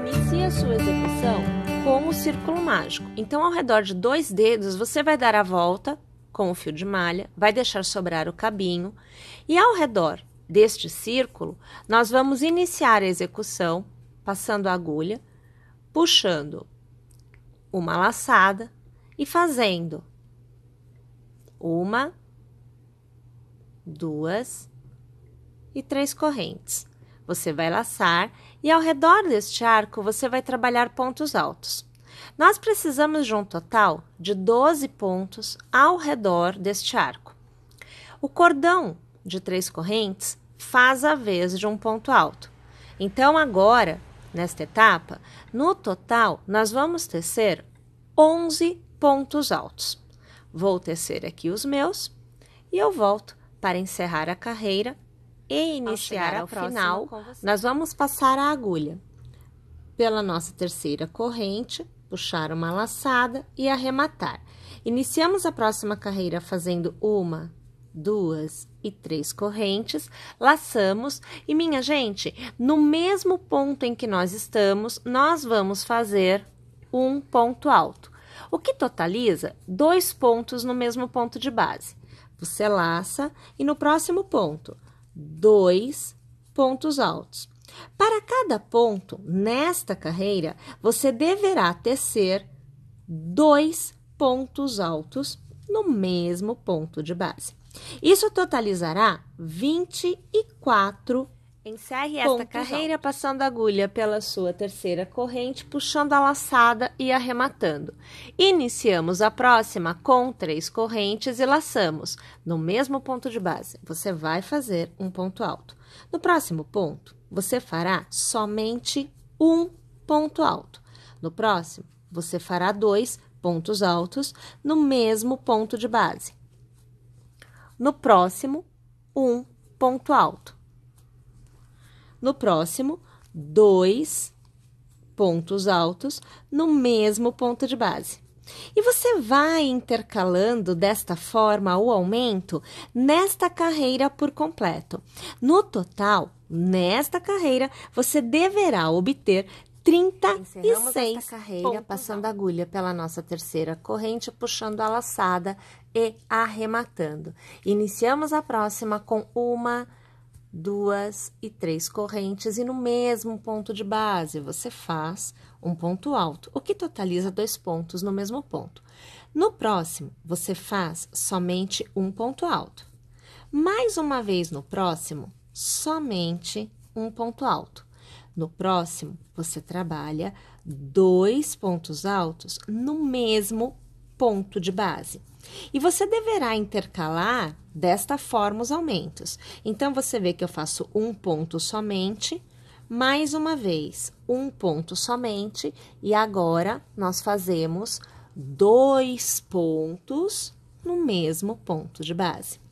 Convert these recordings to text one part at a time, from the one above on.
Inicie a sua execução com o círculo mágico. Então, ao redor de 2 dedos, você vai dar a volta com o fio de malha, vai deixar sobrar o cabinho e ao redor deste círculo, nós vamos iniciar a execução passando a agulha, puxando uma laçada e fazendo 1, 2 e 3 correntes. Você vai laçar e ao redor deste arco você vai trabalhar pontos altos. Nós precisamos de um total de 12 pontos ao redor deste arco. O cordão de 3 correntes faz a vez de um ponto alto. Então, agora, nesta etapa, no total, nós vamos tecer 11 pontos altos. Vou tecer aqui os meus e eu volto para encerrar a carreira e iniciar ao final. Nós vamos passar a agulha pela nossa terceira corrente, puxar uma laçada e arrematar. Iniciamos a próxima carreira fazendo 1, 2 e 3 correntes, laçamos e, minha gente, no mesmo ponto em que nós estamos, nós vamos fazer um ponto alto, o que totaliza 2 pontos no mesmo ponto de base. Você laça e no próximo ponto, 2 pontos altos. Para cada ponto nesta carreira, você deverá tecer 2 pontos altos no mesmo ponto de base. Isso totalizará 24 Encerre esta carreira passando a agulha pela sua terceira corrente, puxando a laçada e arrematando. Iniciamos a próxima com 3 correntes e laçamos. No mesmo ponto de base, você vai fazer um ponto alto. No próximo ponto, você fará somente um ponto alto. No próximo, você fará 2 pontos altos no mesmo ponto de base. No próximo, um ponto alto. No próximo, 2 pontos altos no mesmo ponto de base. E você vai intercalando desta forma o aumento nesta carreira por completo. No total, nesta carreira, você deverá obter 36 carreira passando a agulha pela nossa terceira corrente, puxando a laçada e arrematando. Iniciamos a próxima com 1, 2 e 3 correntes e no mesmo ponto de base você faz um ponto alto, o que totaliza 2 pontos no mesmo ponto. No próximo, você faz somente um ponto alto. Mais uma vez no próximo, somente um ponto alto. No próximo, você trabalha 2 pontos altos no mesmo ponto de base. E você deverá intercalar desta forma os aumentos. Então, você vê que eu faço um ponto somente, mais uma vez, um ponto somente, e agora nós fazemos 2 pontos no mesmo ponto de base.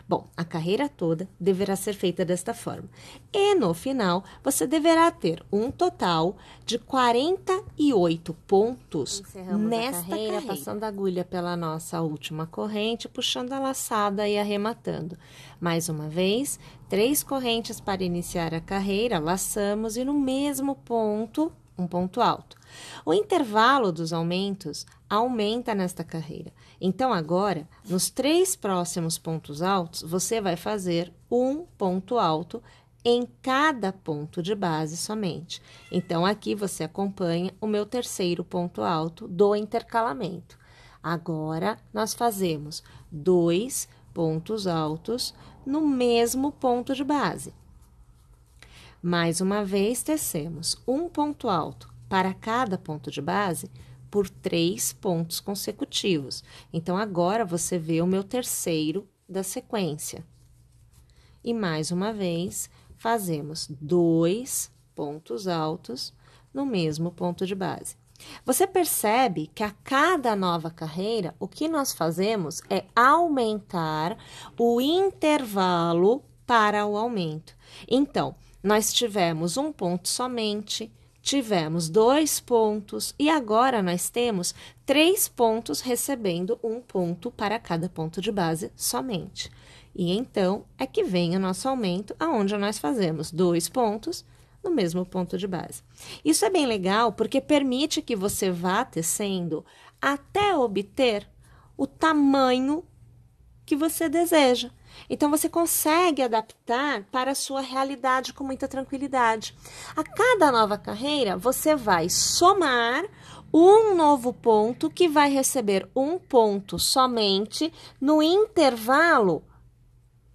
Bom, a carreira toda deverá ser feita desta forma. E no final, você deverá ter um total de 48 pontos nesta carreira, passando a agulha pela nossa última corrente, puxando a laçada e arrematando. Mais uma vez, 3 correntes para iniciar a carreira, laçamos e no mesmo ponto, um ponto alto. O intervalo dos aumentos aumenta nesta carreira. Então, agora, nos 3 próximos pontos altos, você vai fazer um ponto alto em cada ponto de base somente. Então, aqui você acompanha o meu terceiro ponto alto do intercalamento. Agora, nós fazemos 2 pontos altos no mesmo ponto de base. Mais uma vez, tecemos um ponto alto para cada ponto de base por 3 pontos consecutivos. Então, agora você vê o meu terceiro da sequência. E mais uma vez, fazemos 2 pontos altos no mesmo ponto de base. Você percebe que a cada nova carreira, o que nós fazemos é aumentar o intervalo para o aumento. Então, nós tivemos um ponto somente, tivemos 2 pontos e agora nós temos 3 pontos recebendo um ponto para cada ponto de base somente. E então, é que vem o nosso aumento, aonde nós fazemos 2 pontos no mesmo ponto de base. Isso é bem legal porque permite que você vá tecendo até obter o tamanho que você deseja. Então, você consegue adaptar para a sua realidade com muita tranquilidade. A cada nova carreira, você vai somar um novo ponto que vai receber um ponto somente no intervalo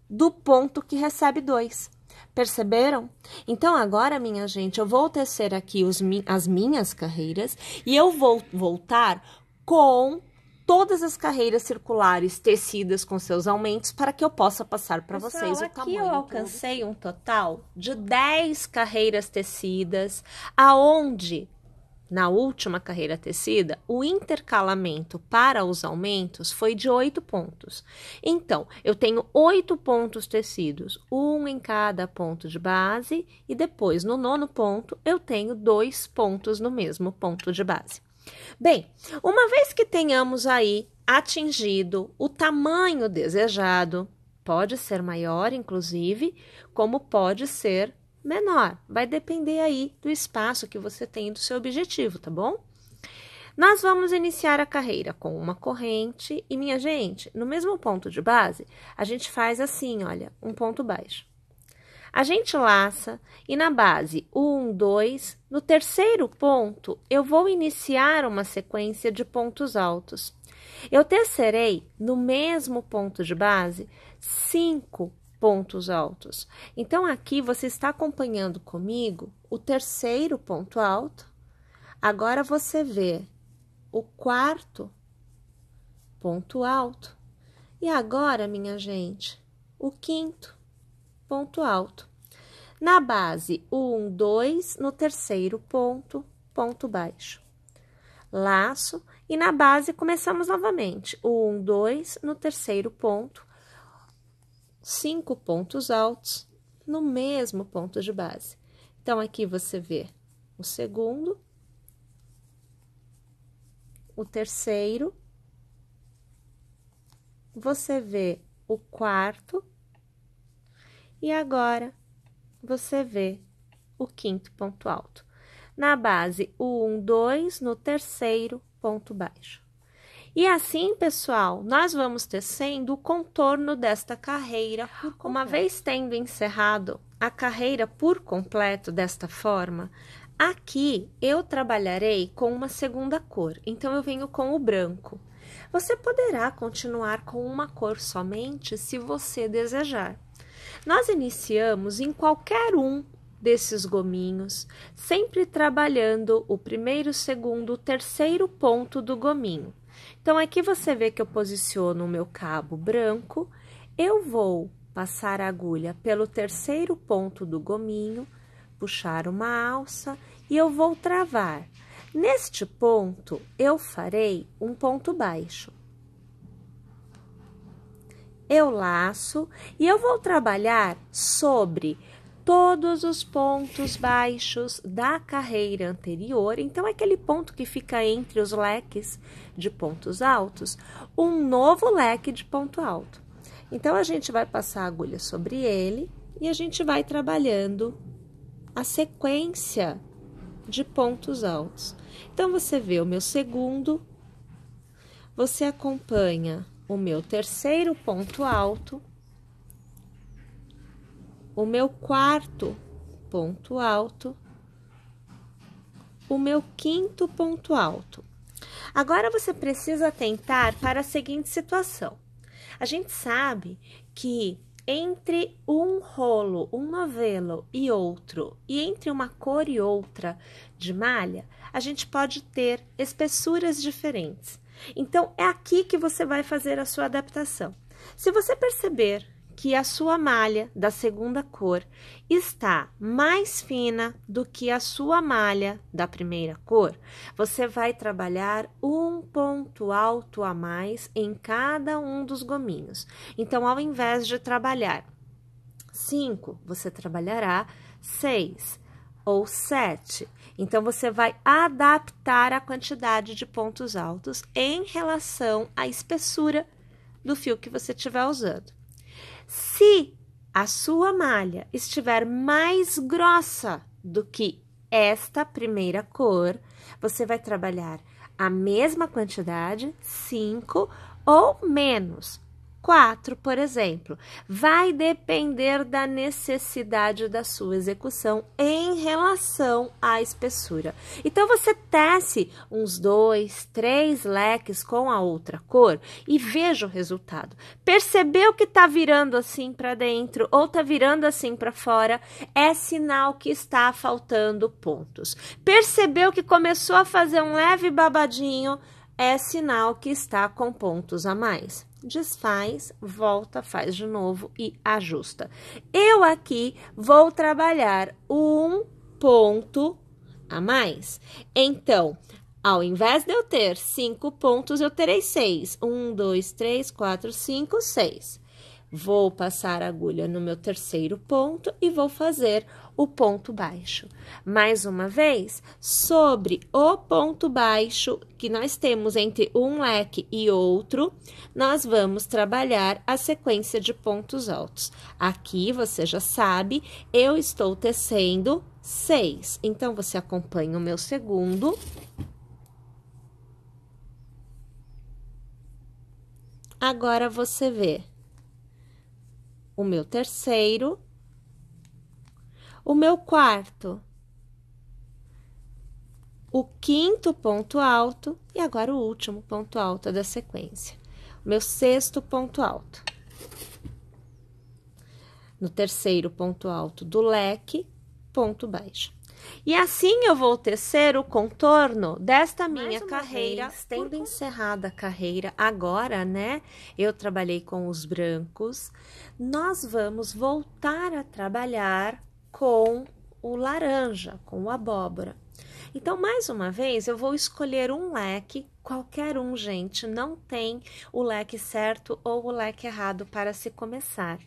do ponto que recebe 2. Perceberam? Então, agora, minha gente, eu vou tecer aqui as minhas carreiras e eu vou voltar com todas as carreiras circulares tecidas com seus aumentos para que eu possa passar para vocês o tamanho. Aqui eu alcancei um total de 10 carreiras tecidas, aonde na última carreira tecida, o intercalamento para os aumentos foi de 8 pontos. Então, eu tenho 8 pontos tecidos, um em cada ponto de base, e depois, no 9º ponto, eu tenho 2 pontos no mesmo ponto de base. Bem, uma vez que tenhamos aí atingido o tamanho desejado, pode ser maior, inclusive, como pode ser menor. Vai depender aí do espaço que você tem do seu objetivo, tá bom? Nós vamos iniciar a carreira com uma corrente e, minha gente, no mesmo ponto de base, a gente faz assim, olha, um ponto baixo. A gente laça e na base 1, 2, no terceiro ponto, eu vou iniciar uma sequência de pontos altos. Eu tecerei no mesmo ponto de base 5 pontos altos. Então, aqui você está acompanhando comigo o terceiro ponto alto. Agora, você vê o 4º ponto alto. E agora, minha gente, o 5º ponto alto. Na base, 1, 2, no terceiro ponto, ponto baixo. Laço, e na base começamos novamente. 1, 2, no terceiro ponto, 5 pontos altos no mesmo ponto de base. Então, aqui você vê o segundo, o terceiro, você vê o 4º, e agora você vê o 5º ponto alto. Na base, o 1, 2, no terceiro ponto baixo. E assim, pessoal, nós vamos tecendo o contorno desta carreira. Uma vez tendo encerrado a carreira por completo desta forma, aqui eu trabalharei com uma segunda cor. Então, eu venho com o branco. Você poderá continuar com uma cor somente se você desejar. Nós iniciamos em qualquer um desses gominhos, sempre trabalhando o primeiro, segundo, terceiro ponto do gominho. Então, aqui você vê que eu posiciono o meu cabo branco, eu vou passar a agulha pelo terceiro ponto do gominho, puxar uma alça e eu vou travar. Neste ponto, eu farei um ponto baixo. Eu laço e eu vou trabalhar sobre todos os pontos baixos da carreira anterior. Então, é aquele ponto que fica entre os leques de pontos altos, um novo leque de ponto alto. Então, a gente vai passar a agulha sobre ele e a gente vai trabalhando a sequência de pontos altos. Então, você vê o meu segundo, você acompanha o meu terceiro ponto alto, o meu 4º ponto alto, o meu 5º ponto alto. Agora, você precisa atentar para a seguinte situação. A gente sabe que entre um rolo, um novelo e outro, e entre uma cor e outra de malha, a gente pode ter espessuras diferentes. Então, é aqui que você vai fazer a sua adaptação. Se você perceber que a sua malha da segunda cor está mais fina do que a sua malha da primeira cor, você vai trabalhar um ponto alto a mais em cada um dos gominhos. Então, ao invés de trabalhar 5, você trabalhará 6 ou 7. Então, você vai adaptar a quantidade de pontos altos em relação à espessura do fio que você estiver usando. Se a sua malha estiver mais grossa do que esta primeira cor, você vai trabalhar a mesma quantidade, 5 ou menos. 4, por exemplo, vai depender da necessidade da sua execução em relação à espessura. Então, você tece uns 2, 3 leques com a outra cor e veja o resultado. Percebeu que está virando assim para dentro ou está virando assim para fora? É sinal que está faltando pontos. Percebeu que começou a fazer um leve babadinho? É sinal que está com pontos a mais. Desfaz, volta, faz de novo e ajusta. Eu aqui vou trabalhar um ponto a mais. Então, ao invés de eu ter 5 pontos, eu terei 6. 1, 2, 3, 4, 5, 6. Vou passar a agulha no meu terceiro ponto e vou fazer o ponto baixo. Mais uma vez, sobre o ponto baixo que nós temos entre um leque e outro, nós vamos trabalhar a sequência de pontos altos. Aqui, você já sabe, eu estou tecendo 6. Então, você acompanha o meu segundo. Agora, você vê o meu terceiro, o meu quarto, o quinto ponto alto e agora o último ponto alto da sequência. O meu sexto ponto alto. No terceiro ponto alto do leque, ponto baixo. E assim eu vou tecer o contorno desta minha carreira, tendo encerrado a carreira agora, né? Eu trabalhei com os brancos. Nós vamos voltar a trabalhar com o laranja, com o abóbora. Então, mais uma vez, eu vou escolher um leque, qualquer um, gente, não tem o leque certo ou o leque errado para se começar.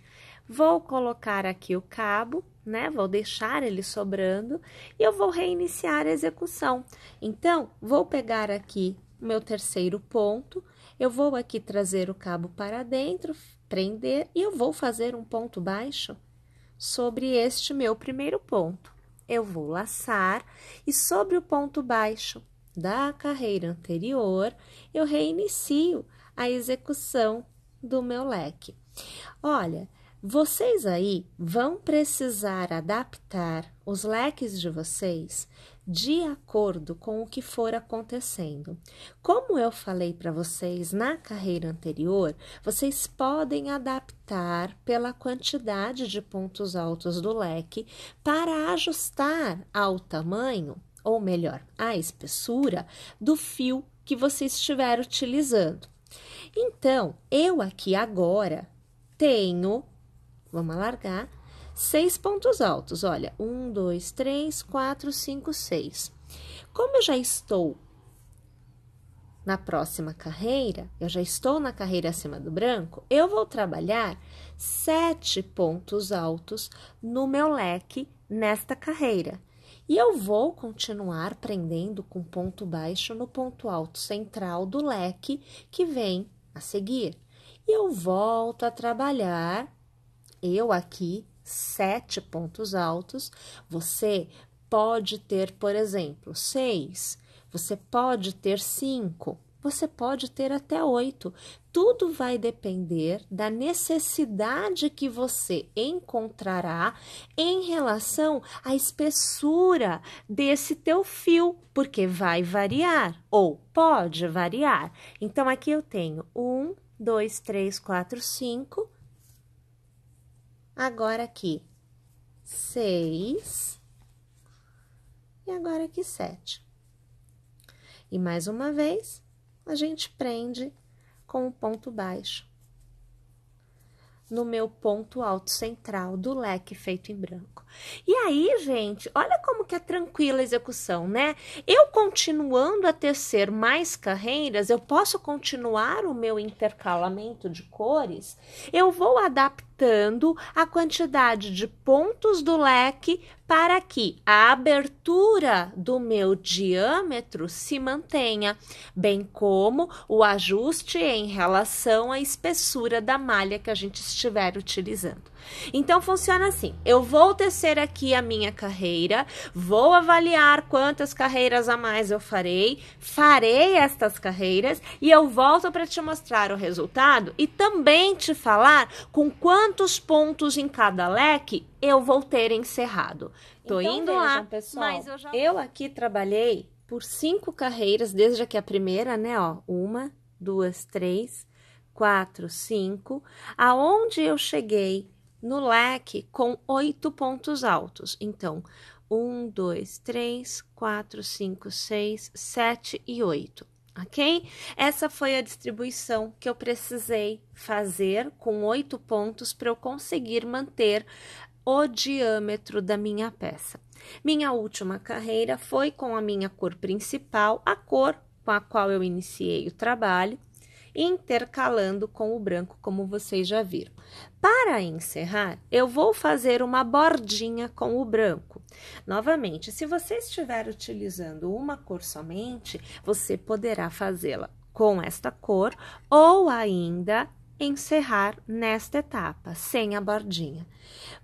Vou colocar aqui o cabo, né? Vou deixar ele sobrando e eu vou reiniciar a execução. Então, vou pegar aqui o meu terceiro ponto, eu vou aqui trazer o cabo para dentro, prender e eu vou fazer um ponto baixo sobre este meu primeiro ponto. Eu vou laçar e sobre o ponto baixo da carreira anterior, eu reinicio a execução do meu leque. Olha, vocês aí vão precisar adaptar os leques de vocês de acordo com o que for acontecendo. Como eu falei para vocês na carreira anterior, vocês podem adaptar pela quantidade de pontos altos do leque para ajustar ao tamanho, ou melhor, à espessura do fio que você estiver utilizando. Então, eu aqui agora tenho, vamos alargar, 6 pontos altos, olha, 1, 2, 3, 4, 5, 6. Como eu já estou na próxima carreira, eu já estou na carreira acima do branco, eu vou trabalhar 7 pontos altos no meu leque nesta carreira. E eu vou continuar prendendo com ponto baixo no ponto alto central do leque que vem a seguir. E eu volto a trabalhar, eu aqui, 7 pontos altos, você pode ter, por exemplo, 6, você pode ter 5, você pode ter até 8. Tudo vai depender da necessidade que você encontrará em relação à espessura desse teu fio, porque vai variar ou pode variar. Então, aqui eu tenho 1, 2, 3, 4, 5. Agora aqui, 6. E agora aqui, 7. E mais uma vez, a gente prende com o ponto baixo no meu ponto alto central do leque feito em branco. E aí, gente, olha como que é tranquila a execução, né? Eu continuando a tecer mais carreiras, eu posso continuar o meu intercalamento de cores, eu vou adaptando a quantidade de pontos do leque para que a abertura do meu diâmetro se mantenha, bem como o ajuste em relação à espessura da malha que a gente estiver utilizando. Então, funciona assim, eu vou tecer aqui a minha carreira, vou avaliar quantas carreiras a mais eu farei estas carreiras e eu volto para te mostrar o resultado e também te falar com quantos pontos em cada leque eu vou ter encerrado. Tô Então, indo vejam, lá, pessoal, mas eu aqui trabalhei por 5 carreiras, desde aqui a primeira, né, ó, 1, 2, 3, 4, 5, aonde eu cheguei no leque com 8 pontos altos. Então, 1, 2, 3, 4, 5, 6, 7 e 8, ok? Essa foi a distribuição que eu precisei fazer com 8 pontos para eu conseguir manter o diâmetro da minha peça. Minha última carreira foi com a minha cor principal, a cor com a qual eu iniciei o trabalho, intercalando com o branco, como vocês já viram. Para encerrar, eu vou fazer uma bordinha com o branco. Novamente, se você estiver utilizando uma cor somente, você poderá fazê-la com esta cor ou ainda encerrar nesta etapa, sem a bordinha.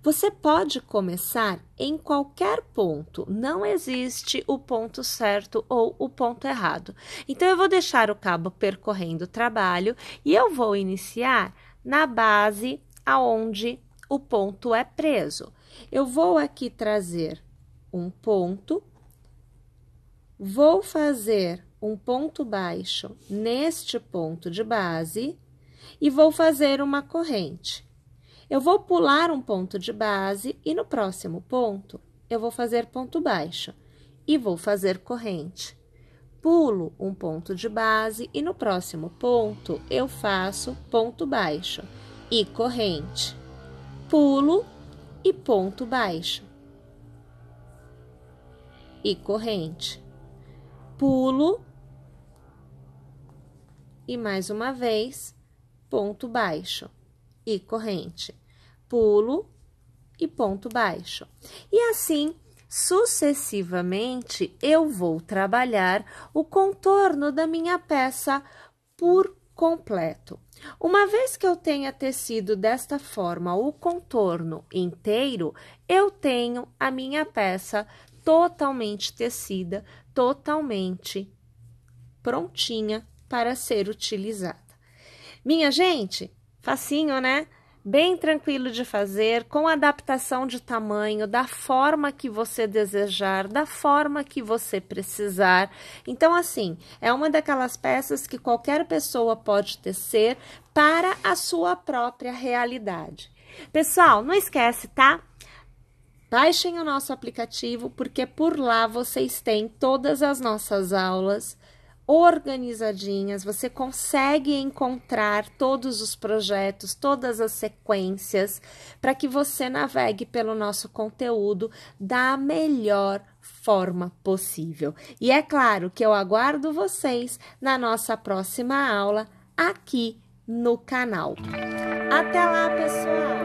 Você pode começar em qualquer ponto, não existe o ponto certo ou o ponto errado. Então, eu vou deixar o cabo percorrendo o trabalho e eu vou iniciar na base aonde o ponto é preso. Eu vou aqui trazer um ponto, vou fazer um ponto baixo neste ponto de base e vou fazer uma corrente. Eu vou pular um ponto de base e no próximo ponto eu vou fazer ponto baixo e vou fazer corrente. Pulo um ponto de base e no próximo ponto eu faço ponto baixo e corrente. Pulo e ponto baixo e corrente. Pulo e mais uma vez ponto baixo e corrente, pulo e ponto baixo. E assim, sucessivamente, eu vou trabalhar o contorno da minha peça por completo. Uma vez que eu tenha tecido desta forma o contorno inteiro, eu tenho a minha peça totalmente tecida, totalmente prontinha para ser utilizada. Minha gente, facinho, né? Bem tranquilo de fazer, com adaptação de tamanho, da forma que você desejar, da forma que você precisar. Então, assim, é uma daquelas peças que qualquer pessoa pode tecer para a sua própria realidade. Pessoal, não esquece, tá? Baixem o nosso aplicativo, porque por lá vocês têm todas as nossas aulas organizadinhas, você consegue encontrar todos os projetos, todas as sequências, para que você navegue pelo nosso conteúdo da melhor forma possível. E é claro que eu aguardo vocês na nossa próxima aula aqui no canal. Até lá, pessoal!